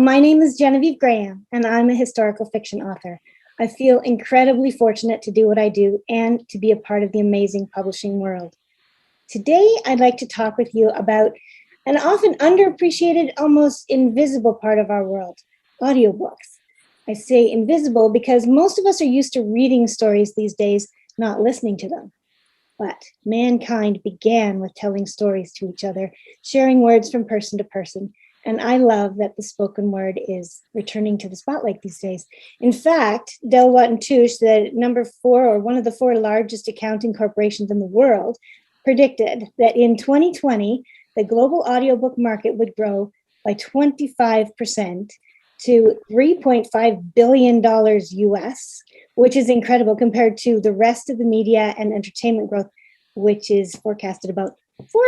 my name is Genevieve Graham, and I'm a historical fiction author. I feel incredibly fortunate to do what I do and to be a part of the amazing publishing world. Today, I'd like to talk with you about an often underappreciated, almost invisible part of our world, audiobooks. I say invisible because most of us are used to reading stories these days, not listening to them. But mankind began with telling stories to each other, sharing words from person to person. And I love that the spoken word is returning to the spotlight these days. In fact, Deloitte & Touche, the number 4 or one of the 4 largest accounting corporations in the world, predicted that in 2020, the global audiobook market would grow by 25% to $3.5 billion US, which is incredible compared to the rest of the media and entertainment growth, which is forecasted about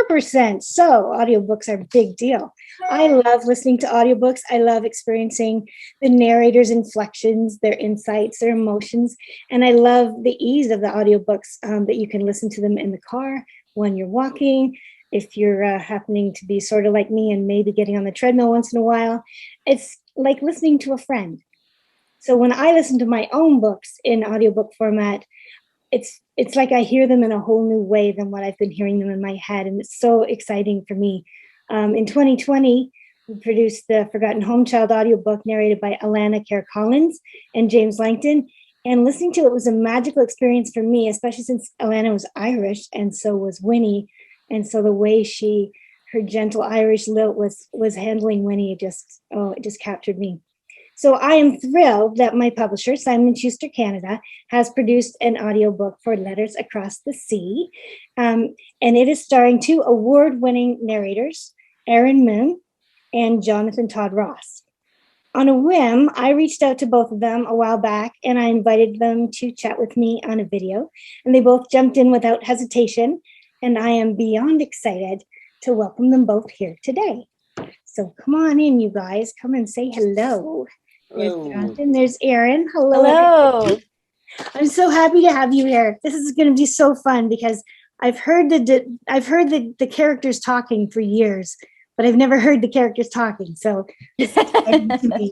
4%. So audiobooks are a big deal. I love listening to audiobooks. I love experiencing the narrators' inflections, their insights, their emotions. And I love the ease of the audiobooks, that you can listen to them in the car, when you're walking, if you're happening to be sort of like me and maybe getting on the treadmill once in a while. It's like listening to a friend. So when I listen to my own books in audiobook format, it's like I hear them in a whole new way than what I've been hearing them in my head. And it's so exciting for me. In 2020, we produced the Forgotten Home Child audiobook narrated by Alana Kerr-Collins and James Langton. And listening to it was a magical experience for me, especially since Alana was Irish and so was Winnie. And so the way her gentle Irish lilt was handling Winnie, it just captured me. So I am thrilled that my publisher, Simon & Schuster Canada, has produced an audiobook for Letters Across the Sea. And it is starring 2 award-winning narrators, Erin Moon and Jonathan Todd Ross. On a whim, I reached out to both of them a while back, and I invited them to chat with me on a video. And they both jumped in without hesitation, and I am beyond excited to welcome them both here today. So come on in, you guys. Come and say hello. There's Jonathan, there's Erin. Hello. I'm so happy to have you here. This is going to be so fun because I've heard the characters talking for years, but I've never heard the characters talking. So it's exciting to me.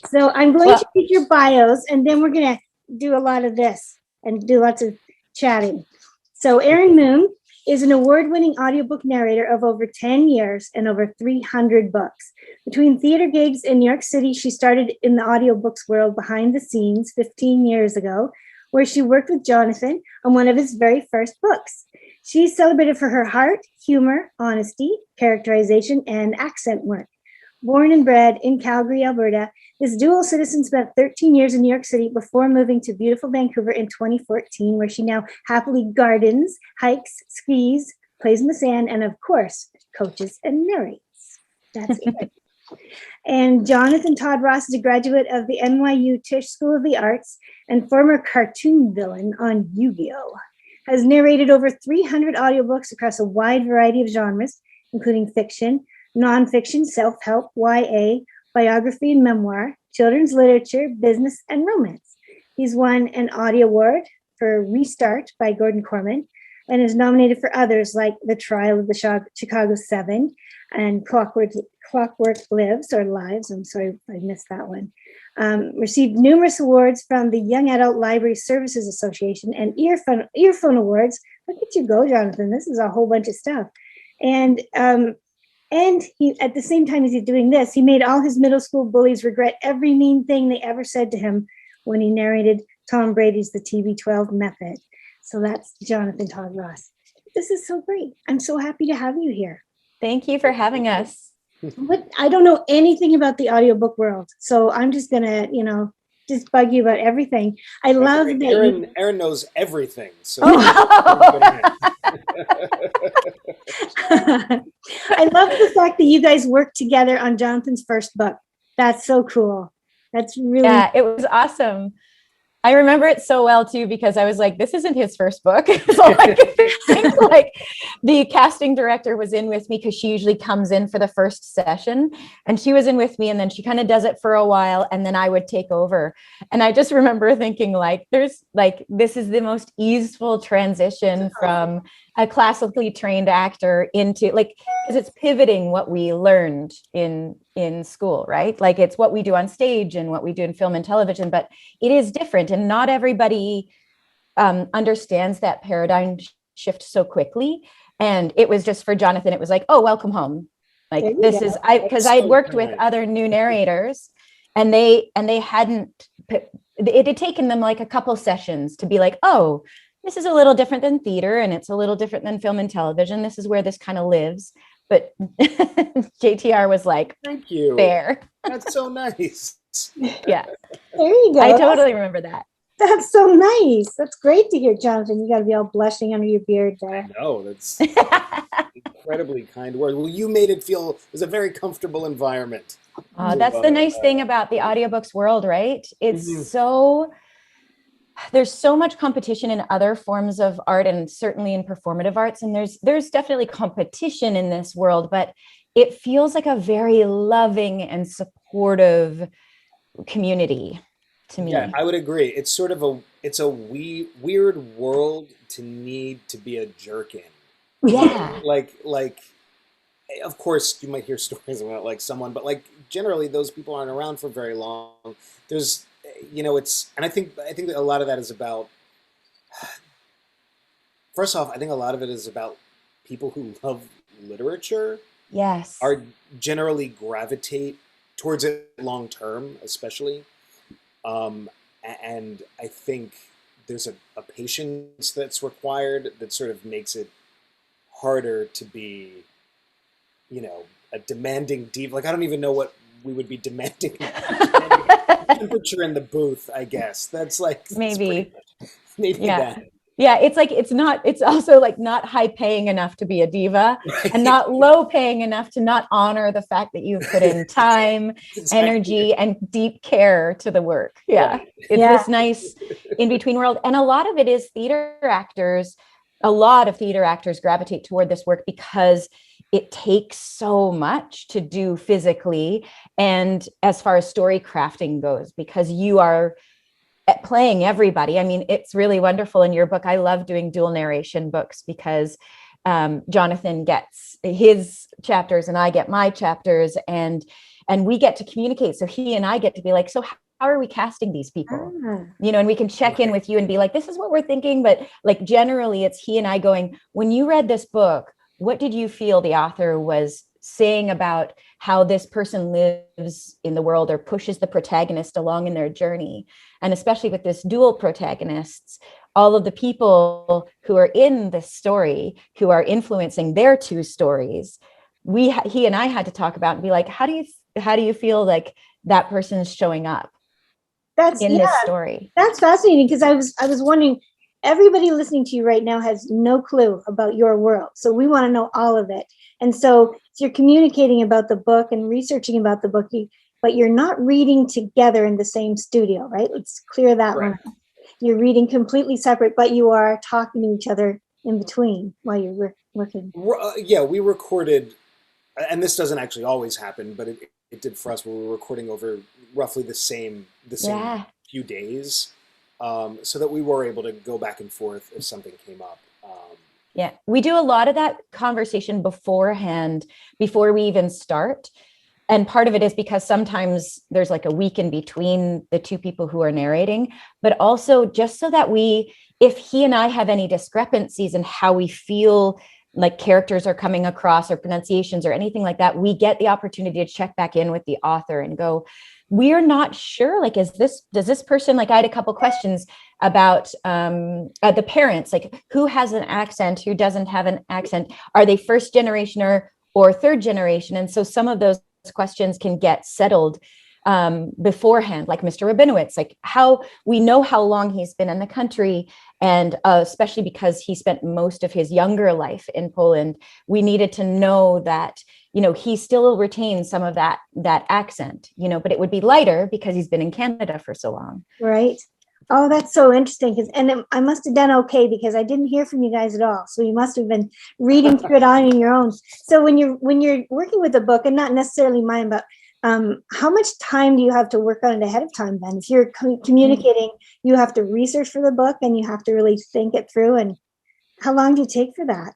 So I'm going to read your bios, and then we're going to do a lot of this and do lots of chatting. So Erin Moon is an award-winning audiobook narrator of over 10 years and over 300 books. Between theater gigs in New York City, she started in the audiobooks world behind the scenes 15 years ago, where she worked with Jonathan on one of his very first books. She's celebrated for her heart, humor, honesty, characterization, and accent work. Born and bred in Calgary, Alberta, this dual citizen spent 13 years in New York City before moving to beautiful Vancouver in 2014, where she now happily gardens, hikes, skis, plays in the sand, and of course, coaches and narrates. That's it. And Jonathan Todd Ross is a graduate of the NYU Tisch School of the Arts and former cartoon villain on Yu-Gi-Oh! Has narrated over 300 audiobooks across a wide variety of genres, including fiction, nonfiction, self-help, YA, biography and memoir, children's literature, business, and romance. He's won an Audie Award for Restart by Gordon Corman and is nominated for others like The Trial of the Chicago 7 and Clockwork Lives, or Lives. I'm sorry if I missed that one. Received numerous awards from the Young Adult Library Services Association and Earphone Awards. Look at you go, Jonathan. This is a whole bunch of stuff. And he, at the same time as he's doing this, he made all his middle school bullies regret every mean thing they ever said to him when he narrated Tom Brady's The TB12 Method. So that's Jonathan Todd Ross. This is so great. I'm so happy to have you here. Thank you for having us. But I don't know anything about the audiobook world, so I'm just going to, just bug you about everything. I love that Erin knows everything. So I love the fact that you guys worked together on Jonathan's first book. That's so cool. That's really it was awesome. I remember it so well too, because I was like, this isn't his first book. So I think like the casting director was in with me because she usually comes in for the first session, and she was in with me, and then she kind of does it for a while, and then I would take over. And I just remember thinking like, this is the most easeful transition from a classically trained actor into like, because it's pivoting what we learned in school, right? Like it's what we do on stage and what we do in film and television, but it is different, and not everybody understands that paradigm shift so quickly. And it was just for Jonathan, it was like, oh, welcome home. Like this go. is because I'd worked with other new narrators, and they hadn't, it had taken them like a couple sessions to be like, oh, this is a little different than theater, and it's a little different than film and television. This is where this kind of lives. But JTR was like, thank you. Fair. That's so nice. Yeah. There you go. I totally remember that. That's so nice. That's great to hear, Jonathan. You got to be all blushing under your beard there. No, that's incredibly kind word. Well, you made it feel, it was a very comfortable environment. That's the nice thing about the audiobooks world, right? It's so, there's so much competition in other forms of art, and certainly in performative arts. And there's definitely competition in this world, but it feels like a very loving and supportive community to me. Yeah, I would agree. It's sort of a weird world to need to be a jerk in. Yeah. Like, of course you might hear stories about like someone, but like generally those people aren't around for very long. There's, and I think that a lot of that is about, first off, I think a lot of it is about people who love literature. Yes. Are generally gravitate towards it long term, especially. And I think there's a patience that's required that sort of makes it harder to be, a demanding diva. Like, I don't even know what we would be demanding. Temperature in the booth, I guess. That's like, maybe yeah. That. Yeah, it's like, it's also like not high paying enough to be a diva, and not low paying enough to not honor the fact that you've put in time, energy, and deep care to the work. Yeah. Right. It's this nice in between world. And a lot of it is a lot of theater actors gravitate toward this work because it takes so much to do physically, and as far as story crafting goes, because you are playing everybody. I mean, it's really wonderful in your book. I love doing dual narration books because Jonathan gets his chapters and I get my chapters, and we get to communicate. So he and I get to be like, so how are we casting these people? And we can check in with you and be like, this is what we're thinking. But like, generally it's he and I going, when you read this book, what did you feel the author was saying about how this person lives in the world or pushes the protagonist along in their journey? And especially with this dual protagonists, all of the people who are in this story, who are influencing their two stories, he and I had to talk about and be like, how do you feel like that person is showing up in this story? That's fascinating, because I was wondering, everybody listening to you right now has no clue about your world. So we want to know all of it. And so you're communicating about the book and researching about the book, but you're not reading together in the same studio, right? Let's clear that one. You're reading completely separate, but you are talking to each other in between while you're working. Yeah, we recorded, and this doesn't actually always happen, but it did for us. We were recording over roughly the same few days, so that we were able to go back and forth if something came up. Yeah, we do a lot of that conversation beforehand, before we even start. And part of it is because sometimes there's like a week in between the two people who are narrating, but also just so that if he and I have any discrepancies in how we feel like characters are coming across or pronunciations or anything like that, we get the opportunity to check back in with the author and go, we're not sure, like, does this person, like, I had a couple questions about the parents, like, who has an accent, who doesn't have an accent, are they first generation or third generation? And so some of those questions can get settled beforehand, like Mr. Rabinowitz, like how we know how long he's been in the country, and especially because he spent most of his younger life in Poland, we needed to know that, he still retains some of that accent, but it would be lighter because he's been in Canada for so long. Right. Oh, that's so interesting. And I must have done okay, because I didn't hear from you guys at all. So you must have been reading through it on your own. So when you're working with a book, and not necessarily mine, but how much time do you have to work on it ahead of time then? If you're communicating, you have to research for the book and you have to really think it through. And How long do you take for that?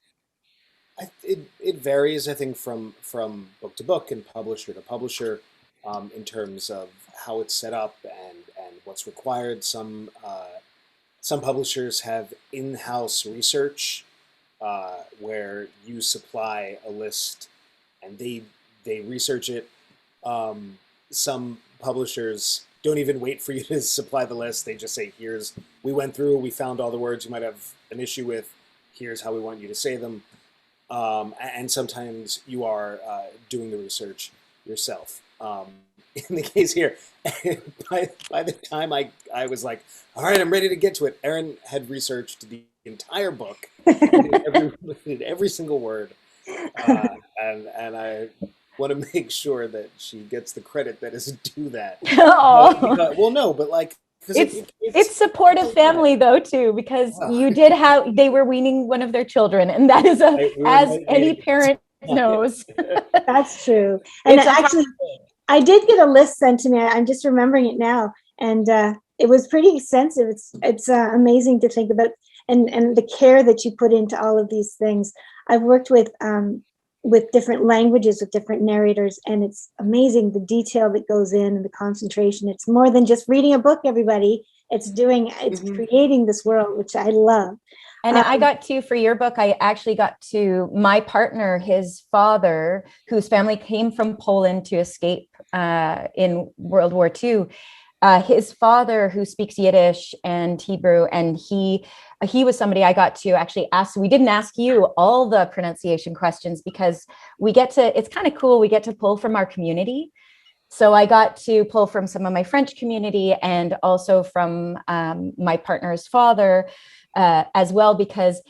It varies, I think, from book to book and publisher to publisher, in terms of how it's set up and what's required. Some publishers have in-house research, where you supply a list and they research it. Some publishers don't even wait for you to supply the list. They just say, we went through, we found all the words you might have an issue with. Here's how we want you to say them. And sometimes you are doing the research yourself. In the case here, by the time I was like, all right, I'm ready to get to it, Erin had researched the entire book, did every single word, and I want to make sure that she gets the credit that is due that. Well, no, but like, it's supportive family though too, because they were weaning one of their children, and that is as any parent knows. That's true. And actually, I did get a list sent to me. I'm just remembering it now, and it was pretty extensive. It's amazing to think about, and the care that you put into all of these things. I've worked with different languages, with different narrators, and it's amazing the detail that goes in and the concentration. It's more than just reading a book, everybody. It's creating this world, which I love. And I got to, for your book, I actually got to my partner, his father, whose family came from Poland to escape in World War II. His father, who speaks Yiddish and Hebrew, and he was somebody I got to actually ask. We didn't ask you all the pronunciation questions because it's kind of cool. We get to pull from our community. So I got to pull from some of my French community and also from my partner's father as well, because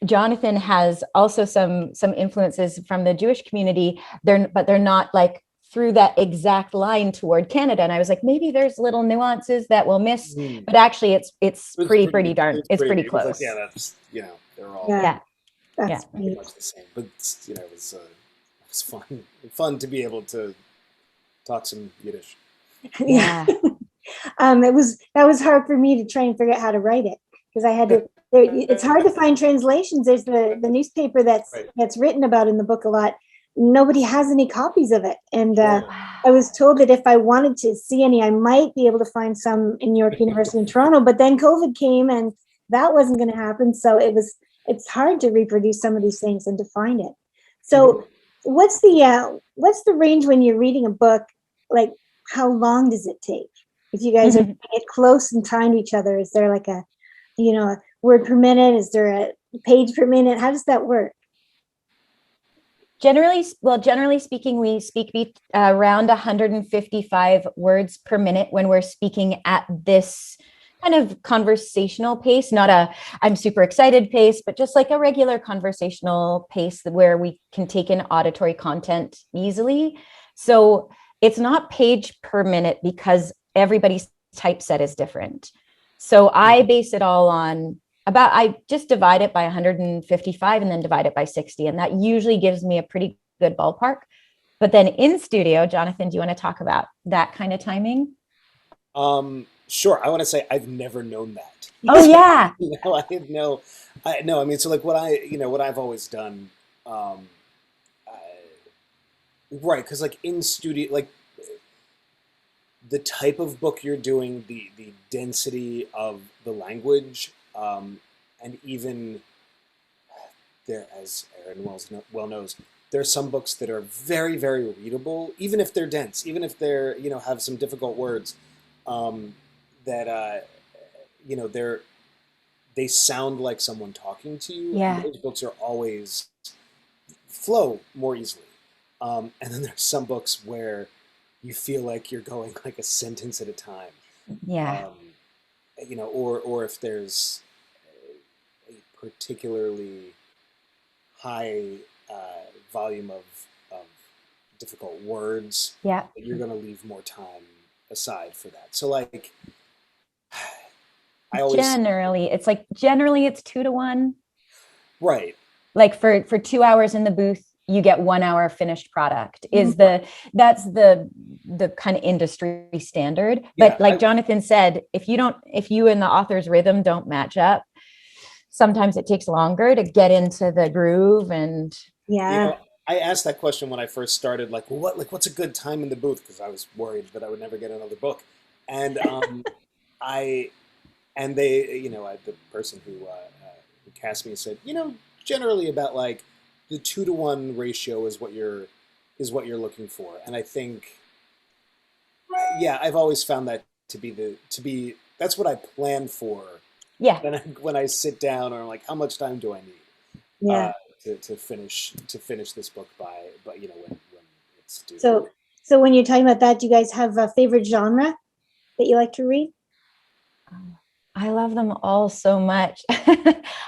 Jonathan has also some influences from the Jewish community. They're not like through that exact line toward Canada. And I was like, maybe there's little nuances that we'll miss, but actually it's pretty close. Like, yeah, that's, they're all that's pretty much the same, but it was fun to be able to talk some Yiddish. Yeah. That was hard for me to try and figure out how to write it, because I had to, it's hard to find translations. There's the newspaper that's written about in the book a lot. Nobody has any copies of it. And I was told that if I wanted to see any, I might be able to find some in York University in Toronto, but then COVID came and that wasn't going to happen. So it's hard to reproduce some of these things and to find it. So what's the range when you're reading a book? Like, how long does it take? If you guys are get close in time to each other, is there like a word per minute? Is there a page per minute? How does that work? Generally speaking, we speak around 155 words per minute when we're speaking at this kind of conversational pace, not I'm super excited pace, but just like a regular conversational pace where we can take in auditory content easily. So it's not page per minute because everybody's typeset is different. So I base it all on I just divide it by 155 and then divide it by 60. And that usually gives me a pretty good ballpark. But then in studio, Jonathan, do you want to talk about that kind of timing? Sure. I want to say I've never known that. Oh yeah. I mean, so like what I've always done, right. Cause like in studio, like the type of book you're doing, the density of the language, and even there, as Erin well knows, there are some books that are very, very readable, even if they're dense, even if they're, have some difficult words, they sound like someone talking to you. Yeah. And those books are always flow more easily. And then there's some books where you feel like you're going like a sentence at a time. Yeah. Or if there's a particularly high volume of difficult words, you're going to leave more time aside for that. So like, generally it's 2 to 1. Right. Like for 2 hours in the booth, you get 1 hour finished product that's the kind of industry standard. But like Jonathan said, if you and the author's rhythm don't match up, sometimes it takes longer to get into the groove. And Yeah. I asked that question when I first started, like, well, what's a good time in the booth? Because I was worried that I would never get another book. And I, and they, the person who cast me said, generally about like the 2-to-1 ratio is what you're looking for. And I think, yeah, I've always found that to be that's what I plan for yeah. when I sit down, or I'm like, how much time do I need Yeah. to finish this book by when it's due. So when you're talking about that, do you guys have a favorite genre that you like to read? I love them all so much.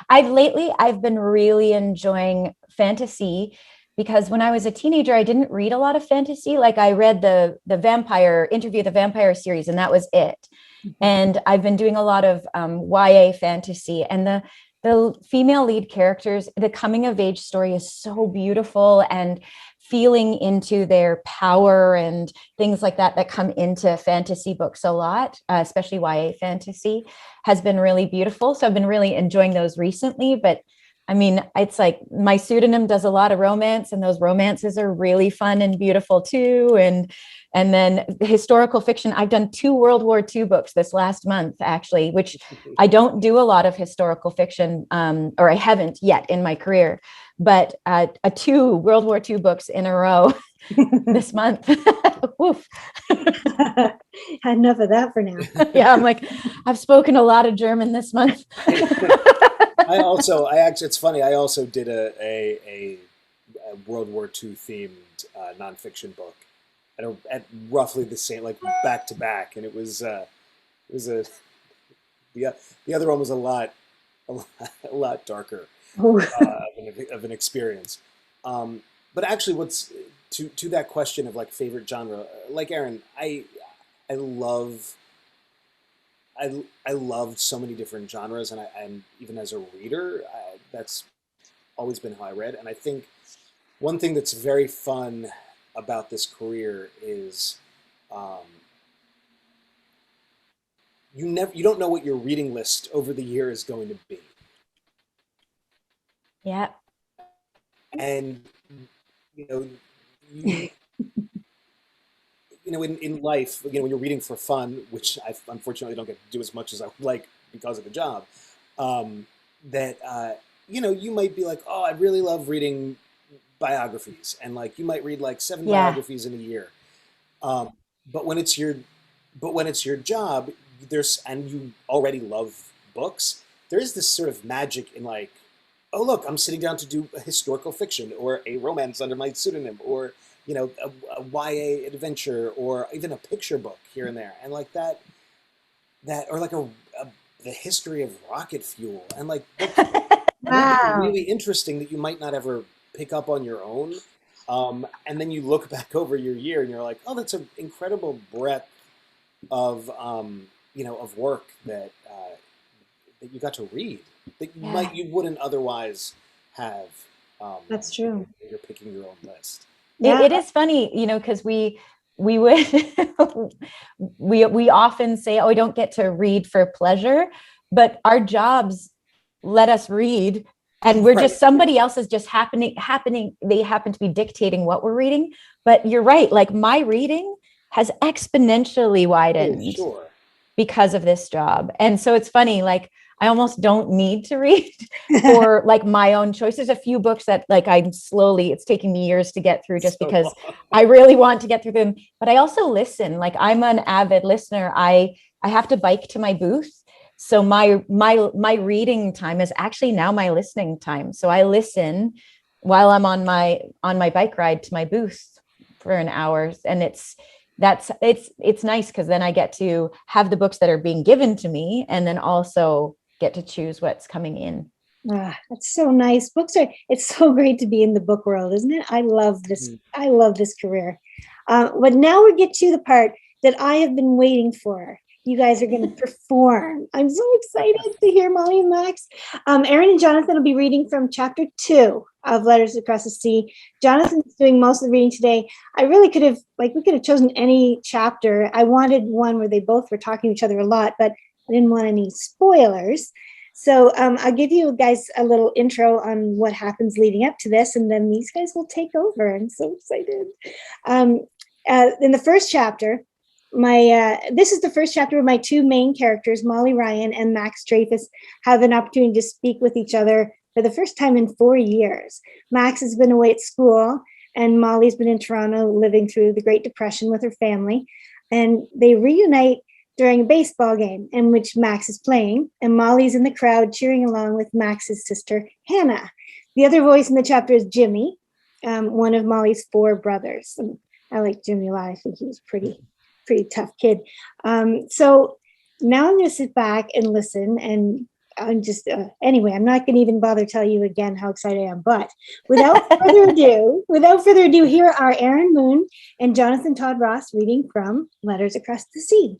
I've been really enjoying fantasy, because when I was a teenager, I didn't read a lot of fantasy. Like, I read the Interview the Vampire series, and that was it. And I've been doing a lot of YA fantasy, and the female lead characters, the coming of age story is so beautiful, and feeling into their power and things like that come into fantasy books a lot, especially YA fantasy, has been really beautiful. So I've been really enjoying those recently. But I mean, it's like my pseudonym does a lot of romance, and those romances are really fun and beautiful too. And then historical fiction, I've done 2 World War II books this last month, actually, which I don't do a lot of historical fiction, or I haven't yet in my career, but 2 World War II books in a row this month. Woof. Had enough of that for now. Yeah, I'm like, I've spoken a lot of German this month. It's funny, I also did a World War II themed nonfiction book at roughly the same, like back to back, and it was the other one was a lot darker of an experience. But actually, what's to that question of like favorite genre, like Erin, I loved so many different genres, and even as a reader, that's always been how I read. And I think one thing that's very fun about this career is you don't know what your reading list over the year is going to be. Yeah. And you in life, when you're reading for fun, which I unfortunately don't get to do as much as I would like because of the job, you might be like, oh, I really love reading biographies, and like you might read like 7 biographies in a year. But when it's your job, and you already love books, there is this sort of magic in like, oh look, I'm sitting down to do a historical fiction or a romance under my pseudonym, or a YA adventure, or even a picture book here and there, and like that or like the history of rocket fuel, and like Wow. really interesting that you might not ever pick up on your own. And then you look back over your year and you're like, oh, that's an incredible breadth of of work that you got to read that you wouldn't otherwise have. That's true. You're picking your own list. Yeah. It is funny, because we would we often say, oh, we don't get to read for pleasure, but our jobs let us read, and we're just, somebody else is just happening, they happen to be dictating what we're reading. But you're right, like my reading has exponentially widened because of this job. And so it's funny, like I almost don't need to read for like my own choice. There's a few books that like it's taking me years to get through, just because I really want to get through them. But I also listen, like I'm an avid listener. I have to bike to my booth. So my reading time is actually now my listening time. So I listen while I'm on my bike ride to my booth for an hour. And it's nice, because then I get to have the books that are being given to me, and then also get to choose what's coming in. That's so nice. It's so great to be in the book world, isn't it? I love this. I love this career. But now we get to the part that I have been waiting for. You guys are going to perform. I'm so excited to hear Molly and Max. Erin and Jonathan will be reading from chapter 2 of Letters Across the Sea. Jonathan's doing most of the reading today. We could have chosen any chapter. I wanted one where they both were talking to each other a lot, but I didn't want any spoilers. So I'll give you guys a little intro on what happens leading up to this, and then these guys will take over. I'm so excited. In the first chapter, this is the first chapter where my two main characters, Molly Ryan and Max Dreyfus, have an opportunity to speak with each other for the first time in 4 years. Max has been away at school, and Molly's been in Toronto living through the Great Depression with her family, and they reunite during a baseball game in which Max is playing, and Molly's in the crowd cheering along with Max's sister, Hannah. The other voice in the chapter is Jimmy, one of Molly's 4 brothers. And I like Jimmy a lot. I think he was pretty tough kid. So now I'm going to sit back and listen, and I'm just, anyway, I'm not going to even bother tell you again how excited I am, but without further ado, here are Erin Moon and Jonathan Todd Ross reading from Letters Across the Sea.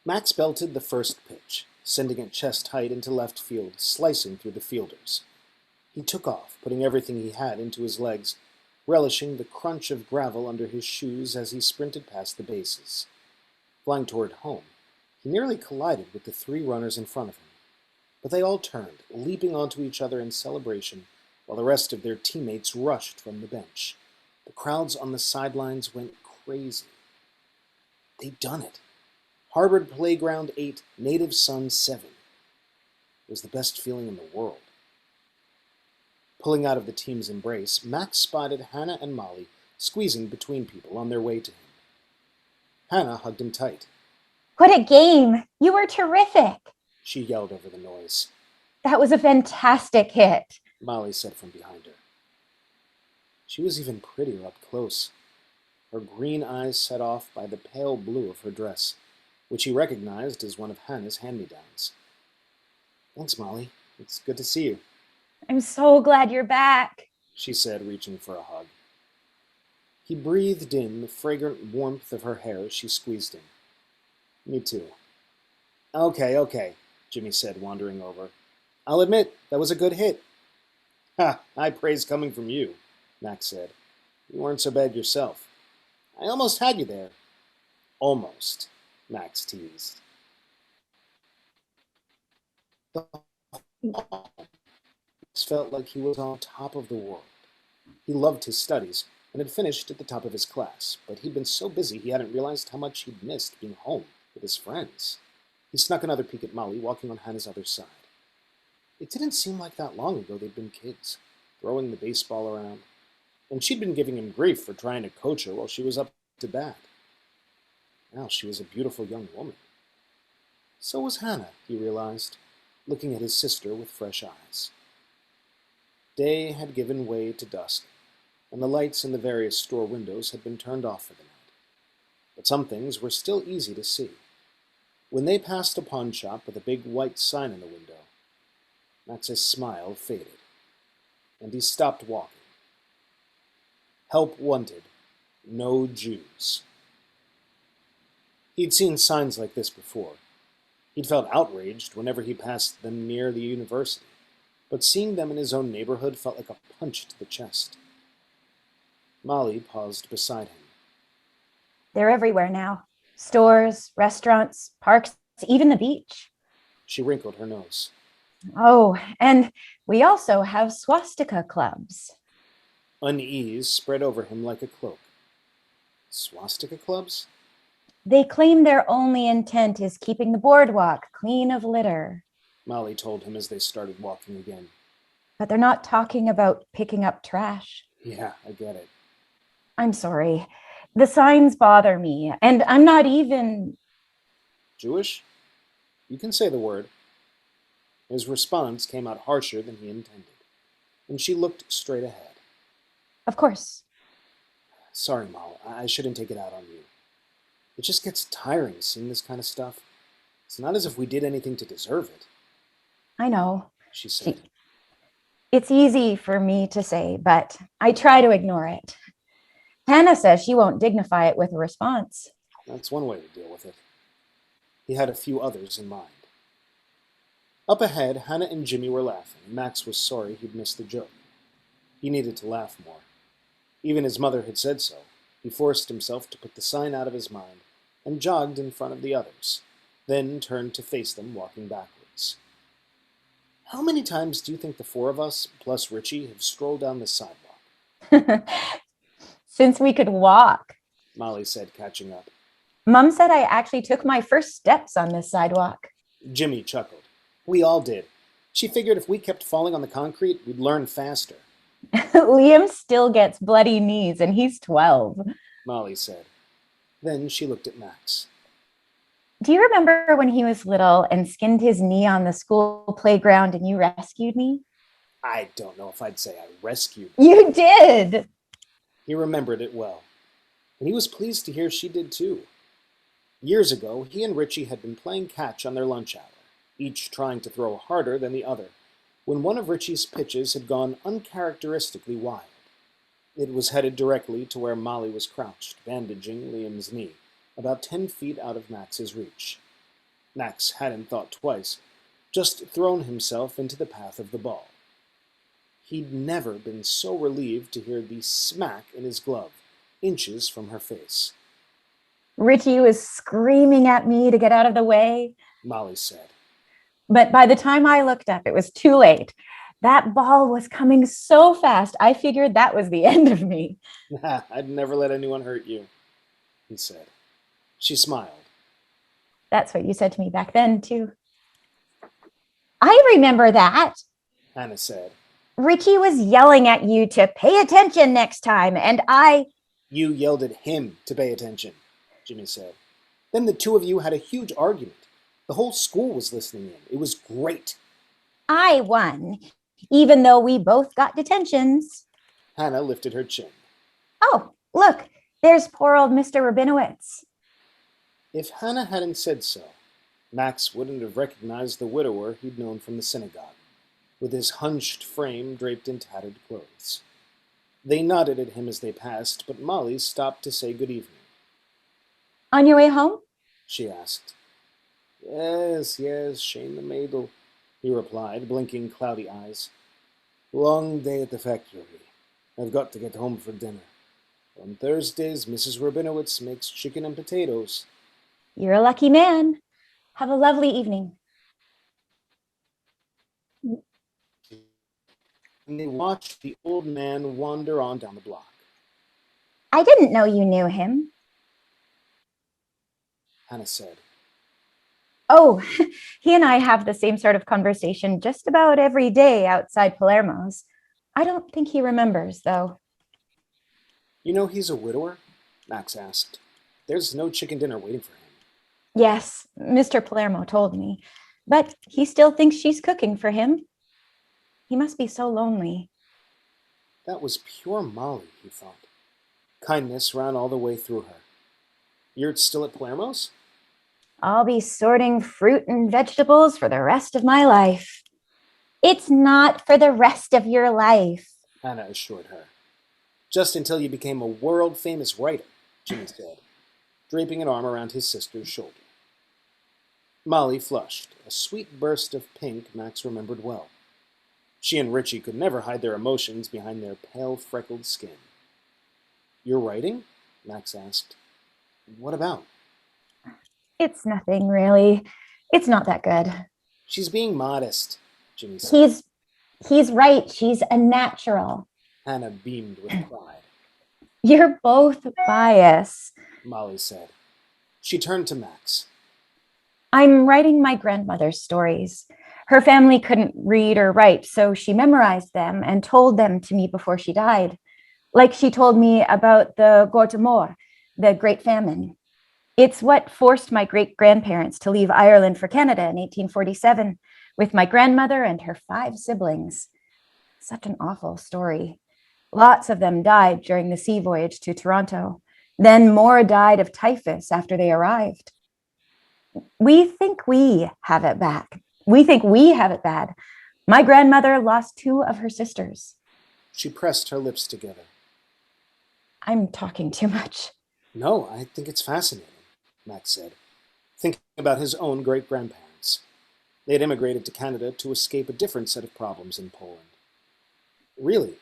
Max belted the first pitch, sending it chest height into left field, slicing through the fielders. He took off, putting everything he had into his legs, relishing the crunch of gravel under his shoes as he sprinted past the bases. Flying toward home, he nearly collided with the 3 runners in front of him, but they all turned, leaping onto each other in celebration, while the rest of their teammates rushed from the bench. The crowds on the sidelines went crazy. They'd done it. Harvard Playground 8, Native Son 7. It was the best feeling in the world. Pulling out of the team's embrace, Max spotted Hannah and Molly squeezing between people on their way to him. Hannah hugged him tight. What a game! You were terrific! She yelled over the noise. That was a fantastic hit, Molly said from behind her. She was even prettier up close, her green eyes set off by the pale blue of her dress, which he recognized as one of Hannah's hand-me-downs. Thanks, Molly. It's good to see you. I'm so glad you're back, she said, reaching for a hug. He breathed in the fragrant warmth of her hair as she squeezed him. Me too. Okay, Jimmy said, wandering over. I'll admit, that was a good hit. Ha, high praise coming from you, Max said. You weren't so bad yourself. I almost had you there. Almost, Max teased. Max felt like he was on top of the world. He loved his studies and had finished at the top of his class, but he'd been so busy he hadn't realized how much he'd missed being home with his friends. He snuck another peek at Molly, walking on Hannah's other side. It didn't seem like that long ago they'd been kids, throwing the baseball around, and she'd been giving him grief for trying to coach her while she was up to bat. Now she was a beautiful young woman. So was Hannah, he realized, looking at his sister with fresh eyes. Day had given way to dusk, and the lights in the various store windows had been turned off for the night. But some things were still easy to see. When they passed a pawn shop with a big white sign in the window, Max's smile faded, and he stopped walking. Help wanted, no Jews. He'd seen signs like this before. He'd felt outraged whenever he passed them near the university, but seeing them in his own neighborhood felt like a punch to the chest. Molly paused beside him. They're everywhere now. Stores, restaurants, parks, even the beach. She wrinkled her nose. Oh, and we also have swastika clubs. Unease spread over him like a cloak. Swastika clubs? They claim their only intent is keeping the boardwalk clean of litter. Molly told him as they started walking again. But they're not talking about picking up trash. Yeah, I get it. I'm sorry. The signs bother me, and I'm not even... Jewish? You can say the word. His response came out harsher than he intended, and she looked straight ahead. Of course. Sorry, Moll. I shouldn't take it out on you. It just gets tiring seeing this kind of stuff. It's not as if we did anything to deserve it. I know, she said. It's easy for me to say, but I try to ignore it. Hannah says she won't dignify it with a response. That's one way to deal with it. He had a few others in mind. Up ahead, Hannah and Jimmy were laughing, and Max was sorry he'd missed the joke. He needed to laugh more. Even his mother had said so. He forced himself to put the sign out of his mind and jogged in front of the others. then turned to face them walking backwards. How many times do you think the four of us, plus Richie, have strolled down this sidewalk? Since we could walk. Molly said, catching up. Mom said I actually took my first steps on this sidewalk. Jimmy chuckled. We all did. She figured if we kept falling on the concrete, we'd learn faster. Liam still gets bloody knees, and he's 12. Molly said. Then she looked at Max. Do you remember when he was little and skinned his knee on the school playground and you rescued me? I don't know if I'd say I rescued him. You did! He remembered it well, and he was pleased to hear she did too. Years ago, he and Richie had been playing catch on their lunch hour, each trying to throw harder than the other, when one of Richie's pitches had gone uncharacteristically wide. It was headed directly to where Molly was crouched, bandaging Liam's knee, about 10 feet out of Max's reach. Max hadn't thought twice, just thrown himself into the path of the ball. He'd never been so relieved to hear the smack in his glove, inches from her face. Richie was screaming at me to get out of the way, Molly said. But by the time I looked up, it was too late. That ball was coming so fast, I figured that was the end of me. I'd never let anyone hurt you, he said. She smiled. That's what you said to me back then, too. I remember that, Hannah said. Richie was yelling at you to pay attention next time, and You yelled at him to pay attention, Jimmy said. Then the two of you had a huge argument. The whole school was listening in. It was great. I won, even though we both got detentions. Hannah lifted her chin. Oh, look, there's poor old Mr. Rabinowitz. If Hannah hadn't said so, Max wouldn't have recognized the widower he'd known from the synagogue, with his hunched frame draped in tattered clothes. They nodded at him as they passed, but Molly stopped to say good evening. On your way home? She asked. Yes, Shane the Maidel, he replied, blinking cloudy eyes. Long day at the factory. I've got to get home for dinner. On Thursdays, Mrs. Rabinowitz makes chicken and potatoes. You're a lucky man. Have a lovely evening. And they watched the old man wander on down the block. I didn't know you knew him. Hannah said. Oh, he and I have the same sort of conversation just about every day outside Palermo's. I don't think he remembers, though. You know he's a widower? Max asked. There's no chicken dinner waiting for him. Yes, Mr. Palermo told me, but he still thinks she's cooking for him. He must be so lonely. That was pure Molly, he thought. Kindness ran all the way through her. You're still at Palermo's? I'll be sorting fruit and vegetables for the rest of my life. It's not for the rest of your life, Hannah assured her. Just until you became a world-famous writer, Jimmy said, draping an arm around his sister's shoulder. Molly flushed, a sweet burst of pink Max remembered well. She and Richie could never hide their emotions behind their pale, freckled skin. You're writing? Max asked. What about? It's nothing, really. It's not that good. She's being modest, Jimmy said. He's right. She's a natural. Hannah beamed with pride. You're both biased, Molly said. She turned to Max. I'm writing my grandmother's stories. Her family couldn't read or write, so she memorized them and told them to me before she died. Like she told me about the Gortamor, the Great Famine. It's what forced my great-grandparents to leave Ireland for Canada in 1847 with my grandmother and her 5 siblings. Such an awful story. Lots of them died during the sea voyage to Toronto. Then more died of typhus after they arrived. We think we have it back. We think we have it bad. My grandmother lost 2 of her sisters. She pressed her lips together. I'm talking too much. No, I think it's fascinating, Max said, thinking about his own great-grandparents. They had immigrated to Canada to escape a different set of problems in Poland. Really?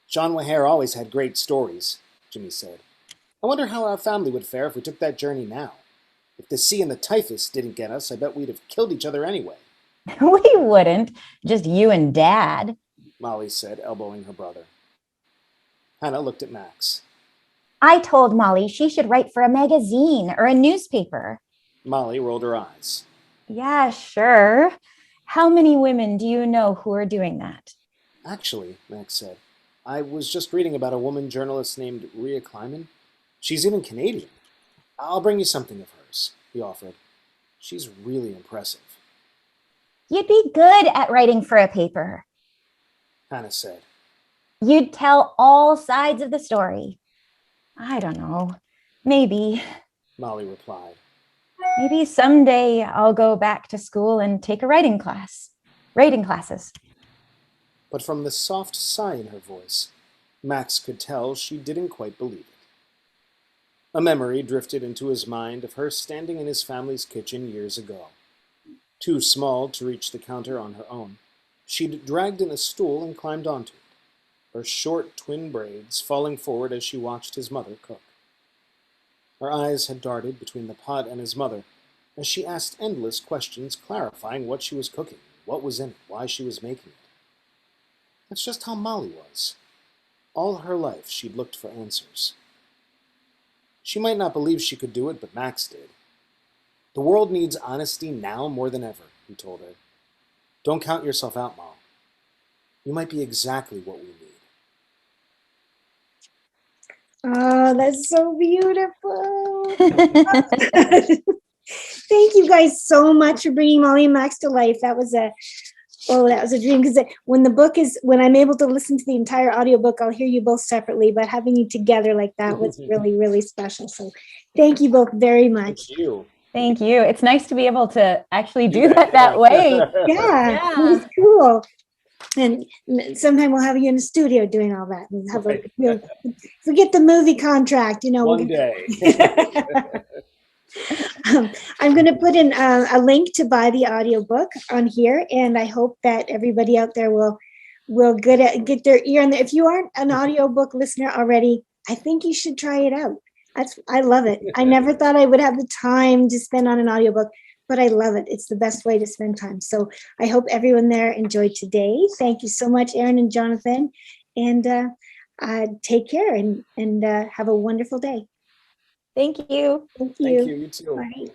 John Wahere always had great stories, Jimmy said. I wonder how our family would fare if we took that journey now. If the sea and the typhus didn't get us, I bet we'd have killed each other anyway, We wouldn't, just you and Dad. Molly said, elbowing her brother. Hannah looked at Max. I told Molly she should write for a magazine or a newspaper. Molly rolled her eyes. Yeah, sure. How many women do you know who are doing that? Actually, Max said, I was just reading about a woman journalist named Rhea Kleiman. She's even Canadian. I'll bring you something of hers, he offered. She's really impressive. You'd be good at writing for a paper. Hannah said. You'd tell all sides of the story. I don't know. Maybe. Molly replied. Maybe someday I'll go back to school and take a writing class. Writing classes. But from the soft sigh in her voice, Max could tell she didn't quite believe it. A memory drifted into his mind of her standing in his family's kitchen years ago. Too small to reach the counter on her own, she'd dragged in a stool and climbed onto it, her short twin braids falling forward as she watched his mother cook. Her eyes had darted between the pot and his mother as she asked endless questions clarifying what she was cooking, what was in it, why she was making it. That's just how Molly was. All her life she'd looked for answers. She might not believe she could do it, but Max did. The world needs honesty now more than ever, he told her. Don't count yourself out, Mom. You might be exactly what we need. Oh, that's so beautiful. Thank you guys so much for bringing Molly and Max to life. That was a dream, because when I'm able to listen to the entire audiobook, I'll hear you both separately, but having you together like that was really, really special. So thank you both very much. Thank you. Thank you. It's nice to be able to actually do that way. Yeah, it was cool. And sometime we'll have you in the studio doing all that. And have forget the movie contract, One day. I'm going to put in a link to buy the audiobook on here, and I hope that everybody out there will get their ear on there. If you aren't an audiobook listener already, I think you should try it out. I love it. I never thought I would have the time to spend on an audiobook, but I love it. It's the best way to spend time. So I hope everyone there enjoyed today. Thank you so much, Erin and Jonathan, and take care and have a wonderful day. Thank you. Thank you. You too. Bye.